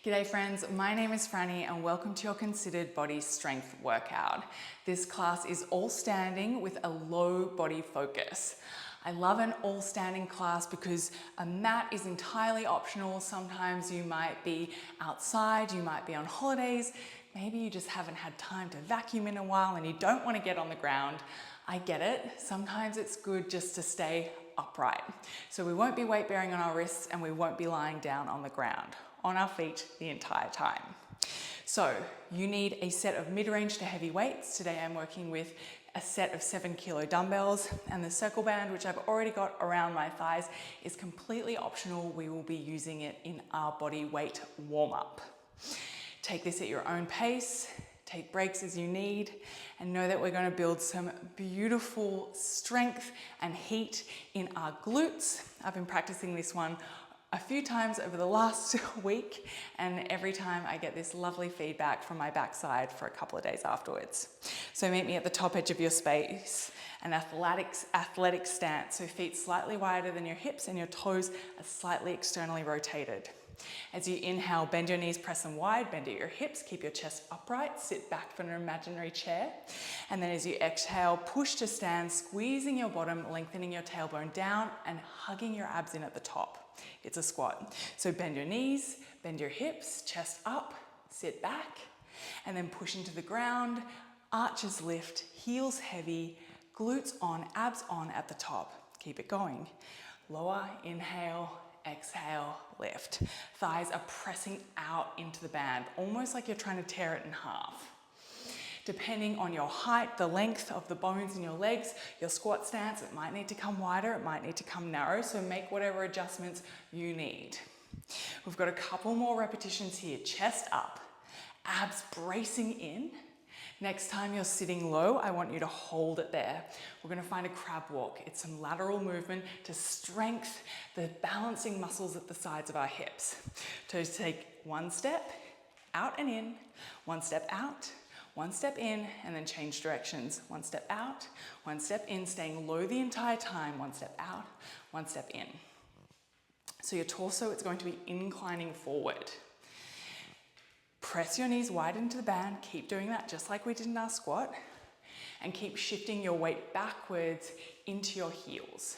G'day friends, my name is Franny and welcome to your considered body strength workout. This class is all standing with a low body focus. I love an all standing class because a mat is entirely optional. Sometimes you might be outside, you might be on holidays, maybe you just haven't had time to vacuum in a while and you don't want to get on the ground. I get it. Sometimes it's good just to stay upright. So we won't be weight bearing on our wrists and we won't be lying down on the ground, on our feet the entire time. So you need a set of mid-range to heavy weights. Today I'm working with a set of 7-kilo dumbbells, and the circle band, which I've already got around my thighs, is completely optional. We will be using it in our body weight warm-up. Take this at your own pace, take breaks as you need, and know that we're going to build some beautiful strength and heat in our glutes. I've been practicing this one a few times over the last week, and every time I get this lovely feedback from my backside for a couple of days afterwards. So meet me at the top edge of your space, an athletic stance, so feet slightly wider than your hips and your toes are slightly externally rotated. As you inhale, bend your knees, press them wide, bend at your hips, keep your chest upright, sit back for an imaginary chair. And then as you exhale, push to stand, squeezing your bottom, lengthening your tailbone down and hugging your abs in at the top. It's a squat. So bend your knees, bend your hips, chest up, sit back, and then push into the ground, arches lift, heels heavy, glutes on, abs on at the top. Keep it going. Lower, inhale, exhale, lift. Thighs are pressing out into the band, almost like you're trying to tear it in half. Depending on your height, the length of the bones in your legs, your squat stance, it might need to come wider, it might need to come narrow, so make whatever adjustments you need. We've got a couple more repetitions here. Chest up, abs bracing in. Next time you're sitting low, I want you to hold it there. We're going to find a crab walk. It's some lateral movement to strengthen the balancing muscles at the sides of our hips. So take one step out and in, one step out, one step in, and then change directions. One step out, one step in, staying low the entire time. One step out, one step in. So your torso is going to be inclining forward. Press your knees wide into the band. Keep doing that just like we did in our squat. And keep shifting your weight backwards into your heels.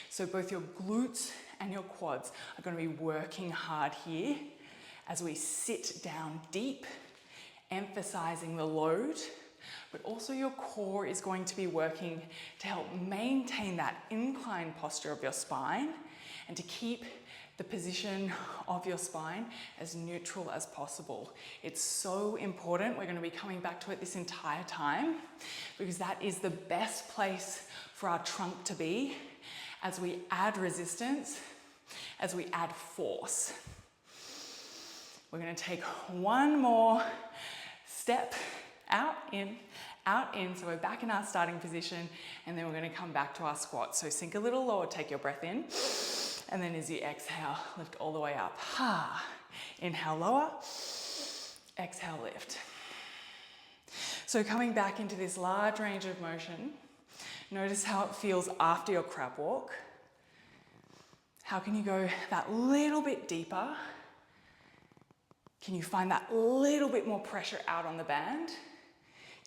So both your glutes and your quads are going to be working hard here as we sit down deep, emphasizing the load, but also your core is going to be working to help maintain that inclined posture of your spine and to keep the position of your spine as neutral as possible. It's so important. We're going to be coming back to it this entire time because that is the best place for our trunk to be as we add resistance, as we add force. We're going to take one more step out, in, so we're back in our starting position, and then we're going to come back to our squat. So sink a little lower, take your breath in. And then as you exhale, lift all the way up. Inhale, lower. Exhale, lift. So coming back into this large range of motion, notice how it feels after your crab walk. How can you go that little bit deeper? Can you find that little bit more pressure out on the band?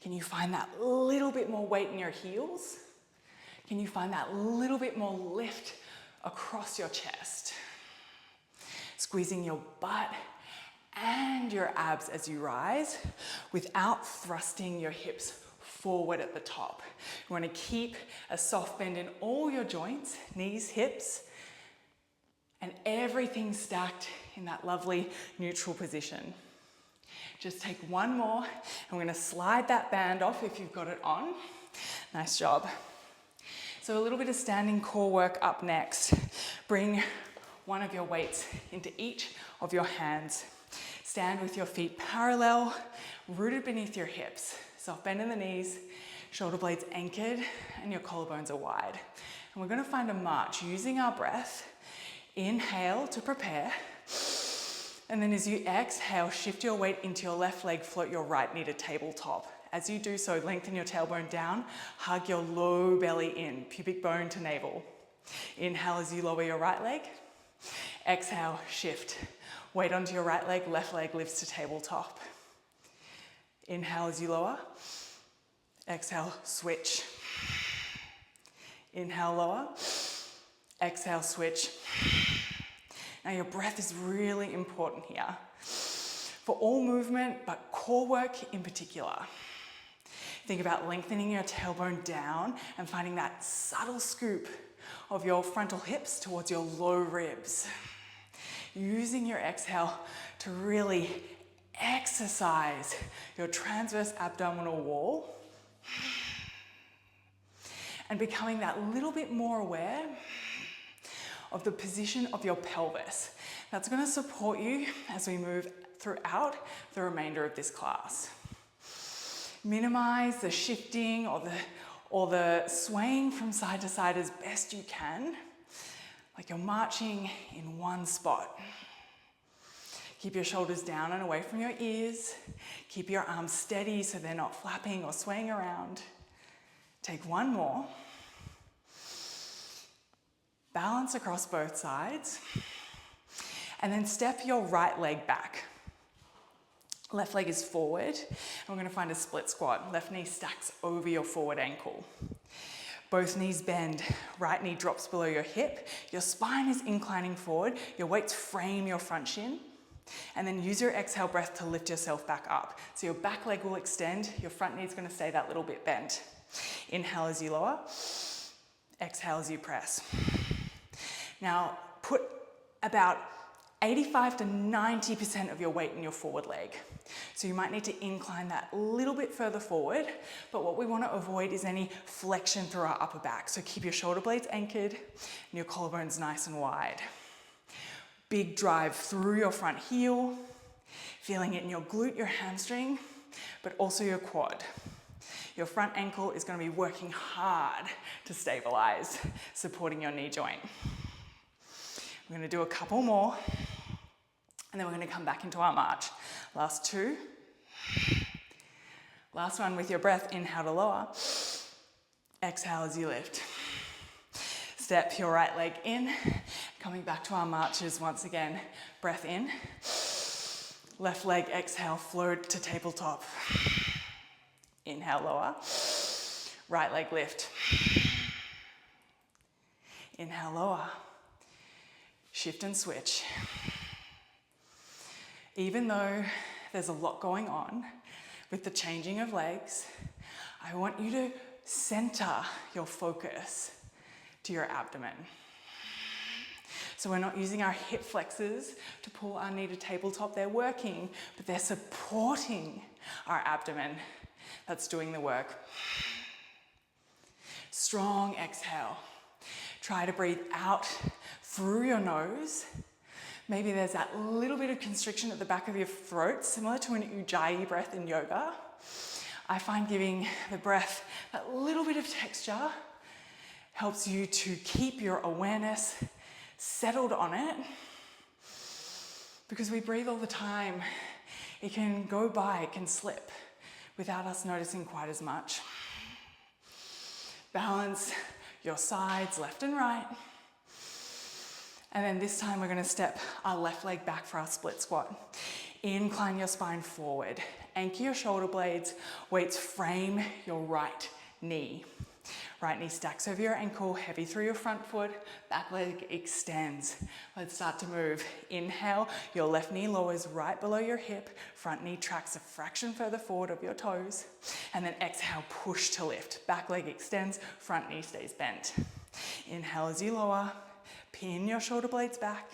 Can you find that little bit more weight in your heels? Can you find that little bit more lift across your chest? Squeezing your butt and your abs as you rise without thrusting your hips forward at the top. You want to keep a soft bend in all your joints, knees, hips, and everything stacked in that lovely neutral position. Just take one more, and we're going to slide that band off if you've got it on. Nice job. So a little bit of standing core work up next. Bring one of your weights into each of your hands. Stand with your feet parallel, rooted beneath your hips. Soft bend in the knees, shoulder blades anchored, and your collarbones are wide. And we're going to find a march using our breath. Inhale to prepare. And then as you exhale, shift your weight into your left leg, float your right knee to tabletop. As you do so, lengthen your tailbone down, hug your low belly in, pubic bone to navel. Inhale as you lower your right leg. Exhale, shift. Weight onto your right leg, left leg lifts to tabletop. Inhale as you lower. Exhale, switch. Inhale, lower. Exhale, switch. Now your breath is really important here for all movement, but core work in particular. Think about lengthening your tailbone down and finding that subtle scoop of your frontal hips towards your low ribs. Using your exhale to really exercise your transverse abdominal wall and becoming that little bit more aware of the position of your pelvis. That's going to support you as we move throughout the remainder of this class. Minimize the shifting or the swaying from side to side as best you can, like you're marching in one spot. Keep your shoulders down and away from your ears. Keep your arms steady so they're not flapping or swaying around. Take one more. Balance across both sides. And then step your right leg back. Left leg is forward. And we're going to find a split squat. Left knee stacks over your forward ankle. Both knees bend. Right knee drops below your hip. Your spine is inclining forward. Your weights frame your front shin. And then use your exhale breath to lift yourself back up. So your back leg will extend. Your front knee is going to stay that little bit bent. Inhale as you lower. Exhale as you press. Now put about 85 to 90% of your weight in your forward leg. So you might need to incline that a little bit further forward, but what we want to avoid is any flexion through our upper back. So keep your shoulder blades anchored and your collarbones nice and wide. Big drive through your front heel, feeling it in your glute, your hamstring, but also your quad. Your front ankle is going to be working hard to stabilize, supporting your knee joint. We're going to do a couple more, and then we're going to come back into our march. Last two. Last one with your breath, inhale to lower. Exhale as you lift. Step your right leg in. Coming back to our marches once again. Breath in. Left leg, exhale, float to tabletop. Inhale, lower. Right leg lift. Inhale, lower. Shift and switch. Even though there's a lot going on with the changing of legs, I want you to center your focus to your abdomen. So we're not using our hip flexors to pull our knee to tabletop. They're working, but they're supporting our abdomen. That's doing the work. Strong exhale. Try to breathe out through your nose. Maybe there's that little bit of constriction at the back of your throat, similar to an ujjayi breath in yoga. I find giving the breath that little bit of texture helps you to keep your awareness settled on it. Because we breathe all the time, it can go by, it can slip without us noticing quite as much. Balance your sides left and right. And then this time we're going to step our left leg back for our split squat. Incline your spine forward. Anchor your shoulder blades. Weights frame your right knee. Right knee stacks over your ankle, heavy through your front foot. Back leg extends. Let's start to move. Inhale, your left knee lowers right below your hip. Front knee tracks a fraction further forward of your toes. And then exhale, push to lift. Back leg extends, front knee stays bent. Inhale as you lower. Pin your shoulder blades back.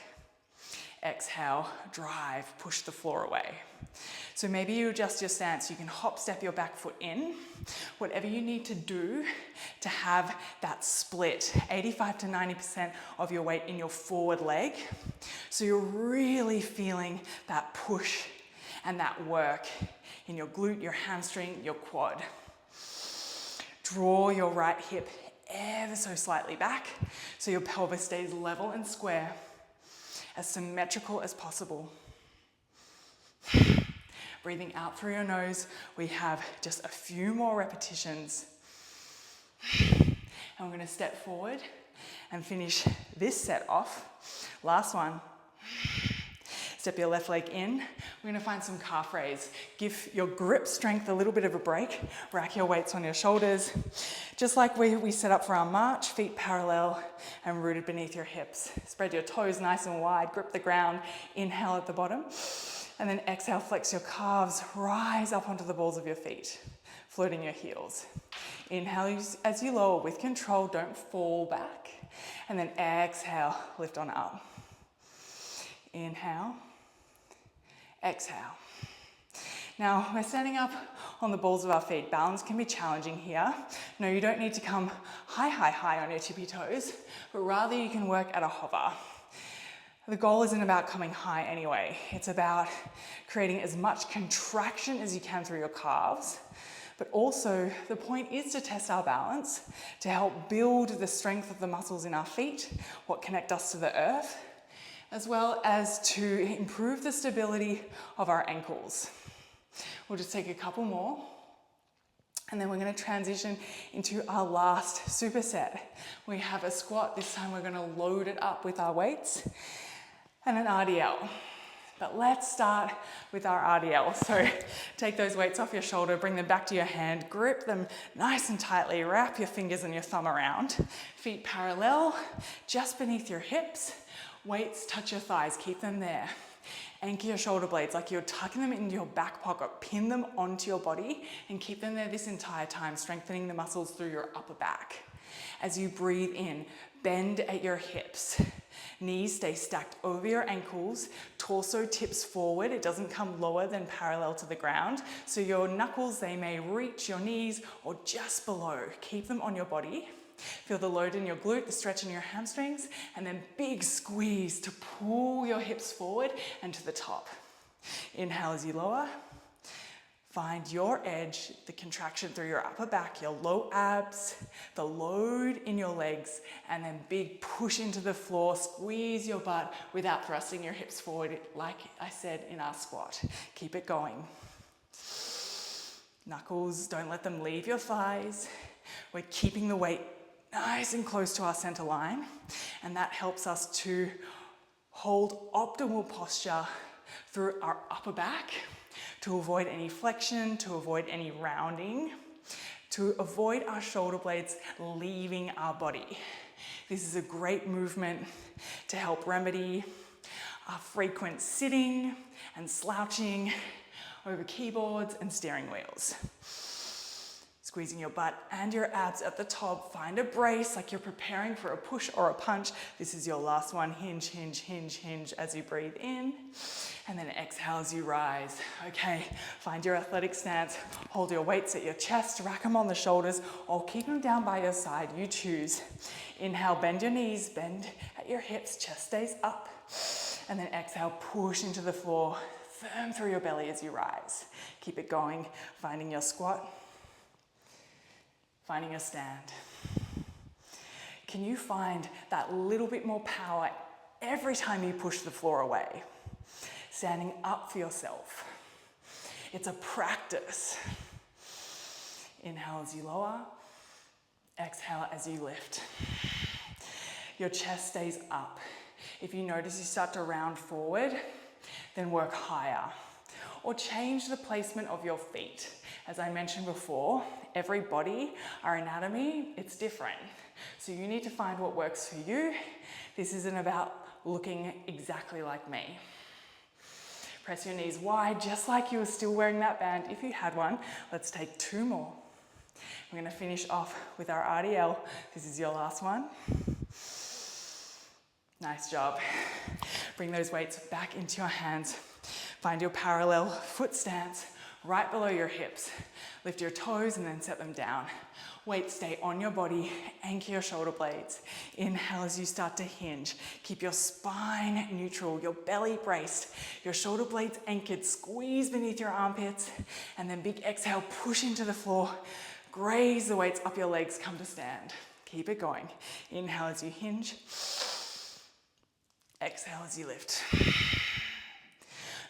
Exhale, drive, push the floor away. So maybe you adjust your stance. You can hop step your back foot in. Whatever you need to do to have that split, 85 to 90% of your weight in your forward leg. So you're really feeling that push and that work in your glute, your hamstring, your quad. Draw your right hip ever so slightly back so your pelvis stays level and square, as symmetrical as possible. Breathing out through your nose, we have just a few more repetitions. And we're going to step forward and finish this set off. Last one. Step your left leg in. We're gonna find some calf raise. Give your grip strength a little bit of a break. Rack your weights on your shoulders. Just like we set up for our march, feet parallel and rooted beneath your hips. Spread your toes nice and wide, grip the ground, inhale at the bottom. And then exhale, flex your calves, rise up onto the balls of your feet, floating your heels. Inhale as you lower with control, don't fall back. And then exhale, lift on up. Inhale, exhale. Now we're standing up on the balls of our feet. Balance can be challenging here. No, you don't need to come high on your tippy toes, but rather you can work at a hover. The goal isn't about coming high anyway. It's about creating as much contraction as you can through your calves. But also, the point is to test our balance, to help build the strength of the muscles in our feet, what connect us to the earth, as well as to improve the stability of our ankles. We'll just take a couple more. And then we're going to transition into our last superset. We have a squat. This time we're going to load it up with our weights and an RDL. But let's start with our RDL. So take those weights off your shoulder, bring them back to your hand, grip them nice and tightly, wrap your fingers and your thumb around. Feet parallel, just beneath your hips. Weights touch your thighs, keep them there. Anchor your shoulder blades like you're tucking them into your back pocket, pin them onto your body and keep them there this entire time, strengthening the muscles through your upper back. As you breathe in, bend at your hips. Knees stay stacked over your ankles, torso tips forward, it doesn't come lower than parallel to the ground. So your knuckles, they may reach your knees or just below. Keep them on your body. Feel the load in your glute, the stretch in your hamstrings, and then big squeeze to pull your hips forward and to the top. Inhale as you lower. Find your edge, the contraction through your upper back, your low abs, the load in your legs, and then big push into the floor. Squeeze your butt without thrusting your hips forward, like I said in our squat. Keep it going. Knuckles, don't let them leave your thighs. We're keeping the weight nice and close to our center line, and that helps us to hold optimal posture through our upper back, to avoid any flexion, to avoid any rounding, to avoid our shoulder blades leaving our body. This is a great movement to help remedy our frequent sitting and slouching over keyboards and steering wheels. Squeezing your butt and your abs at the top. Find a brace like you're preparing for a push or a punch. This is your last one. Hinge, hinge, hinge, hinge as you breathe in. And then exhale as you rise. Okay, find your athletic stance. Hold your weights at your chest, rack them on the shoulders, or keep them down by your side. You choose. Inhale, bend your knees, bend at your hips, chest stays up. And then exhale, push into the floor, firm through your belly as you rise. Keep it going, finding your squat. Finding a stand. Can you find that little bit more power every time you push the floor away? Standing up for yourself. It's a practice. Inhale as you lower. Exhale as you lift. Your chest stays up. If you notice you start to round forward, then work higher. Or change the placement of your feet. As I mentioned before, every body, our anatomy, it's different. So you need to find what works for you. This isn't about looking exactly like me. Press your knees wide, just like you were still wearing that band if you had one. Let's take 2 more. We're gonna finish off with our RDL. This is your last one. Nice job. Bring those weights back into your hands. Find your parallel foot stance right below your hips. Lift your toes and then set them down. Weights stay on your body. Anchor your shoulder blades. Inhale as you start to hinge. Keep your spine neutral, your belly braced, your shoulder blades anchored. Squeeze beneath your armpits. And then big exhale, push into the floor. Graze the weights up your legs, come to stand. Keep it going. Inhale as you hinge. Exhale as you lift.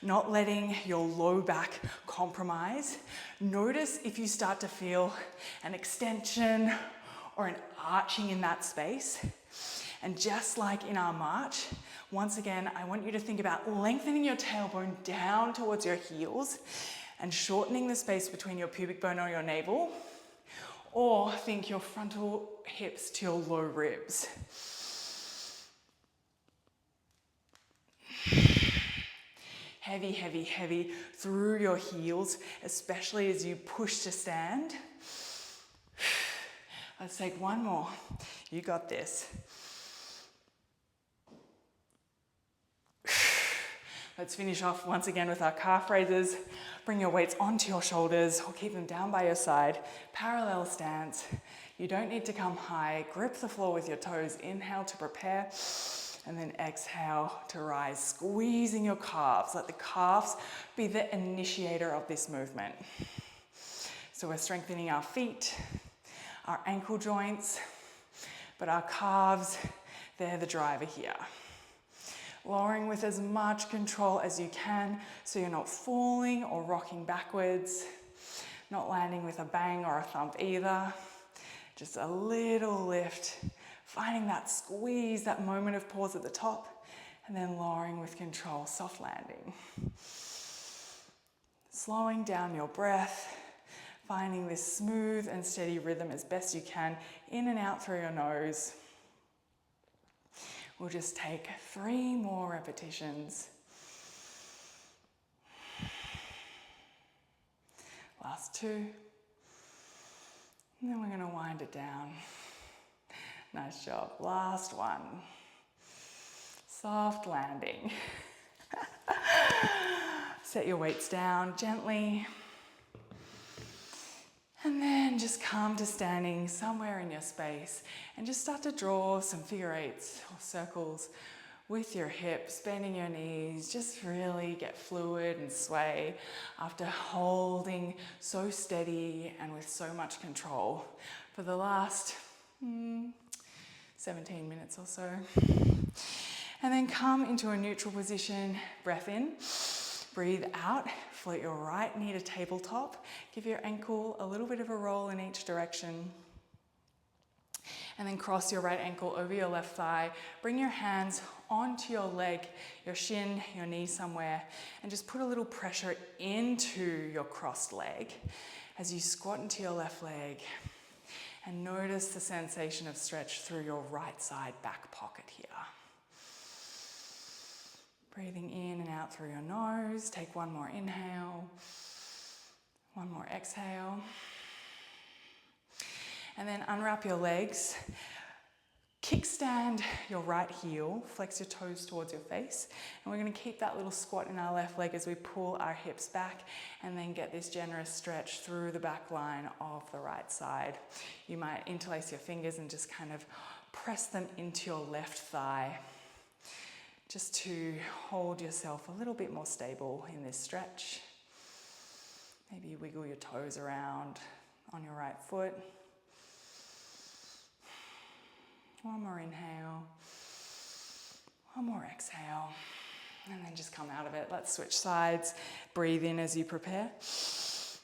Not letting your low back compromise. Notice if you start to feel an extension or an arching in that space. And just like in our march, Once again, I want you to think about lengthening your tailbone down towards your heels and shortening the space between your pubic bone or your navel, or think your frontal hips to your low ribs. Heavy, heavy, heavy through your heels, especially as you push to stand. Let's take one more. You got this. Let's finish off once again with our calf raises. Bring your weights onto your shoulders or keep them down by your side. Parallel stance. You don't need to come high. Grip the floor with your toes. Inhale to prepare. And then exhale to rise, squeezing your calves. Let the calves be the initiator of this movement. So we're strengthening our feet, our ankle joints, but our calves, they're the driver here. Lowering with as much control as you can so you're not falling or rocking backwards, not landing with a bang or a thump either. Just a little lift. Finding that squeeze, that moment of pause at the top, and then lowering with control, soft landing. Slowing down your breath, finding this smooth and steady rhythm as best you can, in and out through your nose. We'll just take 3 more repetitions. Last 2. And then we're going to wind it down. Nice job. Last one. Soft landing. Set your weights down gently. And then just come to standing somewhere in your space and just start to draw some figure eights or circles with your hips, bending your knees. Just really get fluid and sway after holding so steady and with so much control for the last 17 minutes or so. And then come into a neutral position, breath in, breathe out, float your right knee to tabletop, give your ankle a little bit of a roll in each direction. And then cross your right ankle over your left thigh, bring your hands onto your leg, your shin, your knee somewhere, and just put a little pressure into your crossed leg as you squat into your left leg. And notice the sensation of stretch through your right side back pocket here. Breathing in and out through your nose. Take one more inhale. One more exhale. And then unwrap your legs. Kickstand your right heel. Flex your toes towards your face. And we're going to keep that little squat in our left leg as we pull our hips back and then get this generous stretch through the back line of the right side. You might interlace your fingers and just kind of press them into your left thigh, just to hold yourself a little bit more stable in this stretch. Maybe wiggle your toes around on your right foot. One more inhale. One more exhale. And then just come out of it. Let's switch sides. Breathe in as you prepare.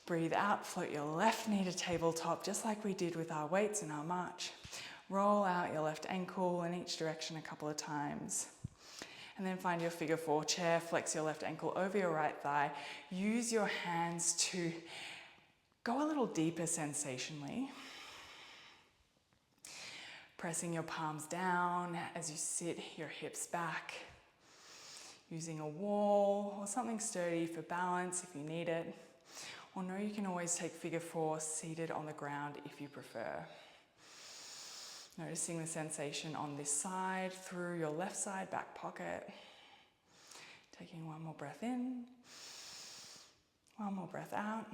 Breathe out. Float your left knee to tabletop, just like we did with our weights in our march. Roll out your left ankle in each direction a couple of times. And then find your figure 4 chair. Flex your left ankle over your right thigh. Use your hands to go a little deeper sensationally. Pressing your palms down as you sit your hips back. Using a wall or something sturdy for balance if you need it. Or no, you can always take figure 4 seated on the ground if you prefer. Noticing the sensation on this side through your left side back pocket. Taking one more breath in. One more breath out.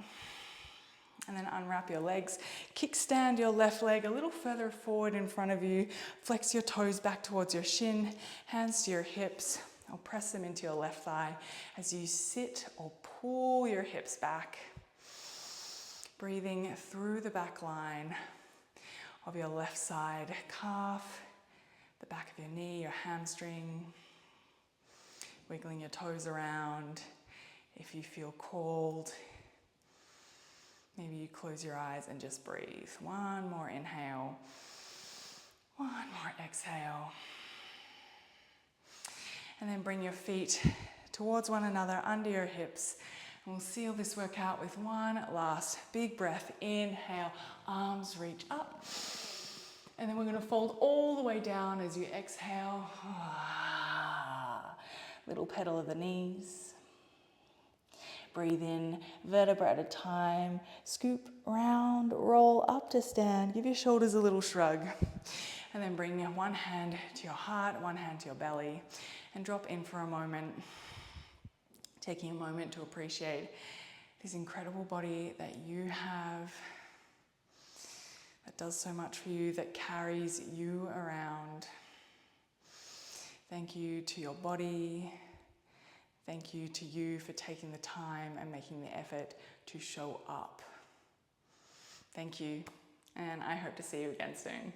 And then unwrap your legs. Kickstand your left leg a little further forward in front of you. Flex your toes back towards your shin. Hands to your hips. Or press them into your left thigh as you sit or pull your hips back. Breathing through the back line of your left side calf, the back of your knee, your hamstring. Wiggling your toes around. If you feel called, maybe you close your eyes and just breathe. One more inhale. One more exhale. And then bring your feet towards one another under your hips. And we'll seal this workout with one last big breath. Inhale, arms reach up. And then we're going to fold all the way down as you exhale. Little pedal of the knees. Breathe in, vertebra at a time. Scoop round, roll up to stand. Give your shoulders a little shrug. And then bring one hand to your heart, one hand to your belly. And drop in for a moment. Taking a moment to appreciate this incredible body that you have, that does so much for you, that carries you around. Thank you to your body. Thank you to you for taking the time and making the effort to show up. Thank you, and I hope to see you again soon.